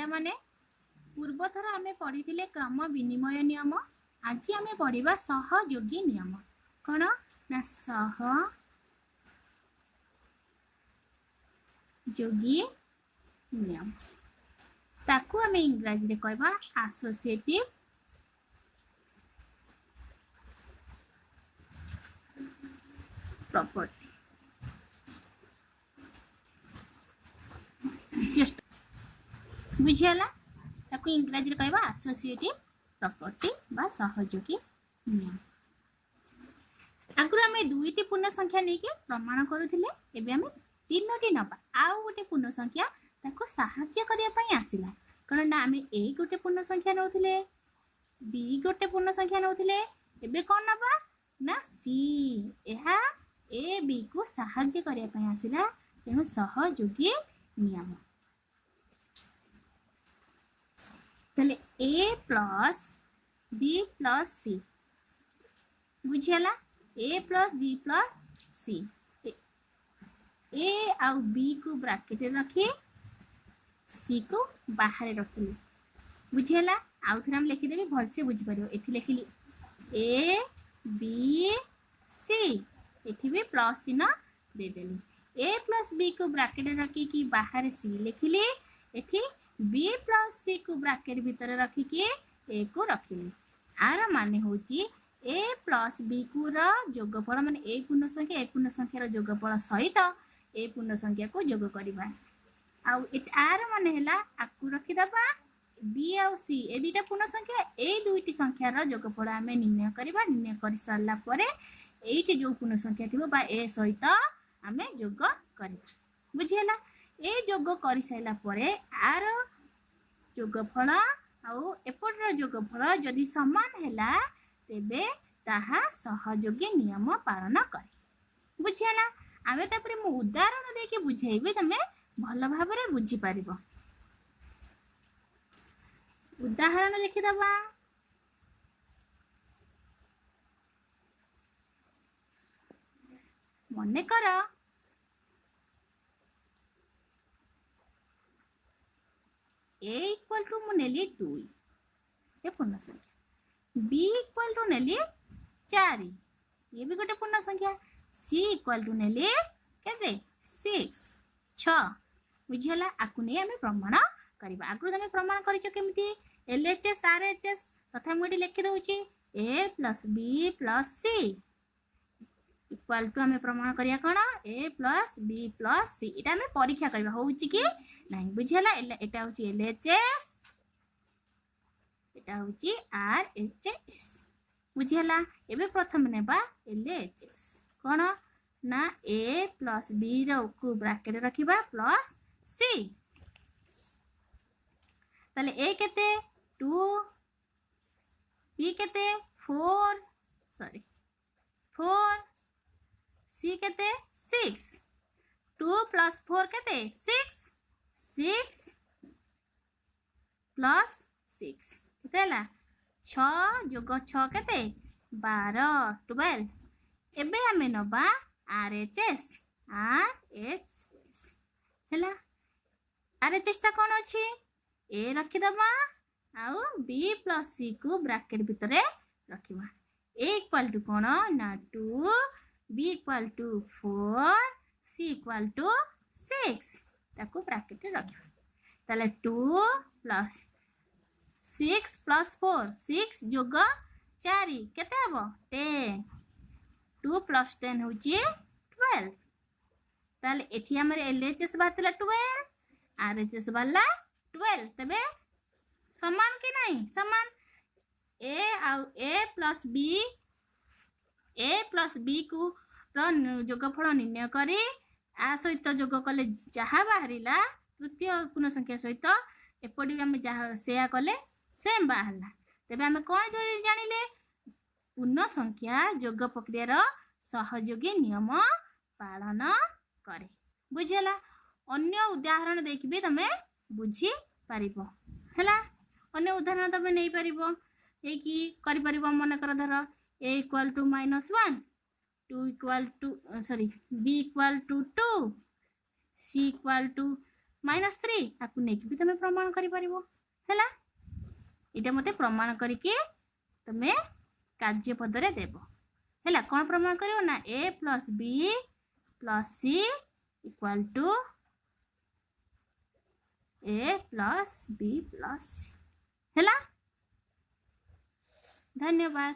माने पूर्व थर आमे पढ़ी क्रम विनिमय नियम। आज आमे पढ़ा सहयोगी नियम। कौन ना सहयोगी नियम ताकू आमे इंग्रजी रे कहबा एसोसिएटिव प्रॉपर्टी। बुझियाला ताकू इंग्रजी रे कहबा एसोसिएटिव प्रॉपर्टी बा सहयोगी नियम। आगुर आमे दुईटी पूर्ण संख्या लेके प्रमाण करूथिले एबे आमे तीनोटी नबा आउ गोटे पूर्ण संख्या ताको सहाय्य करिया पई आसिला। कारण ना आमे ए गोटे पूर्ण संख्या नउथिले बी गोटे पूर्ण संख्या नउथिले एबे कोन नबा ना सी एहा ए बी को सहाय्य करिया पई आसिला तेनु सहयोगी नियम। तले ए प्लस बी प्लस सी बुझियाला ए प्लस बी प्लस सी ए आउ बी को ब्रैकेट रखी सी को बाहर रखिली बुझियाला। आउ थे हम लिखिदेवी भल से बुझीपर ये लिखिली ए बी सी ये भी प्लस चिन्ह देदेली ए प्लस बी को ब्रैकेट रखिकी बाहर सी लिखिली ये बी प्लस सी को ब्रैकेट भीतर रखिकी ए को रखिली। आर माने होची ए प्लस बी को जोगफल माने ए पूर्ण संख्यार जोगफल सहित ए पूर्ण संख्या को जोग करबा। आर माने हैला आकु रखिदबा बी आउ सी ए दुईटा पूर्ण संख्या ए दुईटी संख्यार जोगफल आमे निर्णय करबा। निर्णय कर सारला परे एइटे जो पूर्ण संख्या थिबो बा ए सहित आमे जोग करबा बुझियला। ए जोग कर साइला परे आर जोगफल आउ एपटर जोगफल जदि समान हैला तेबे ताहा सहयोगी नियम पालन करे बुझियला। आमे तापरे मु उदाहरण देके बुझाइबे तमे भल भाबरे बुझी पारिबो। उदाहरण लिखि दबा मने कर ए इक्वल टू मु नेली 2 ये पूर्ण संख्या बी इक्वल टू नेली 4 ये भी गोटे पूर्ण संख्या सी इक्वल टू नेली केते 6 बुझियला। आकु नै आमे प्रमाण करबा। आगु तमे प्रमाण करियो केमिति एलएचएस आरएचएस तथा मुडी लिखि दउची A plus B plus C equal to आमे प्रमाण करिया कोन A plus B plus C एटा आमे परीक्षा करबा होउची कि नाही बुझियला। एटा होउची एलएचएस एटा होउची आरएचएस बुझियला। एबे प्रथम नेबा एलएचएस कोन ना ए प्लस बी रो को ब्रैकेट रखिबा प्लस सी ताले ए केते 2 बी केते 4 सी केते 6 2 प्लस 4 केते 6 प्लस 6 केते हला 6 जोग 6 केते 12 एबे हमें नबा आरएचएस हैला। आरएचएस ता कोन अछि ए रखि दबा आउ बी प्लस सी को ब्रैकेट भितरे रखिबा। ए इक्वल टू कोन ना 2 B equal to 4 C equal to 6 ताको ब्रैकेट रखिबा। ताले 2 प्लस 6 प्लस 4 6 जोग 4 केते हबो 10 2 प्लस 10 होची 12 ताले एठी हमर एलएचएस बातला 12 आरएचएस वाला 12 तबे समान के नहीं समान ए आउ ए प्लस बी को जोगफल निर्णय करी आ सहित जोग कले जहा बाहरिला तृतीय पूर्ण संख्या सहित एपटी आमे जहा सेया कले सेम बाहरला तबे आमे कोन जानिले पूर्ण संख्या जोग प्रक्रिया रो सहयोगी नियम पालन करे बुझियला। अन्य उदाहरण देखबे तमे बुझी पारिबो हैला। अन्य उदाहरण तमे नै पारिबो ए की करि पारिबो मन कर धर a equal to -1 2 equal to b equal to 2 c equal to -3 आपको नेकी भी तुम प्रमाण करि परिबो हैला इटा मते प्रमाण करके तुम कार्य पद रे देबो हैला कोन प्रमाण करियो ना a + b + c = a + b + c हैला धन्यवाद।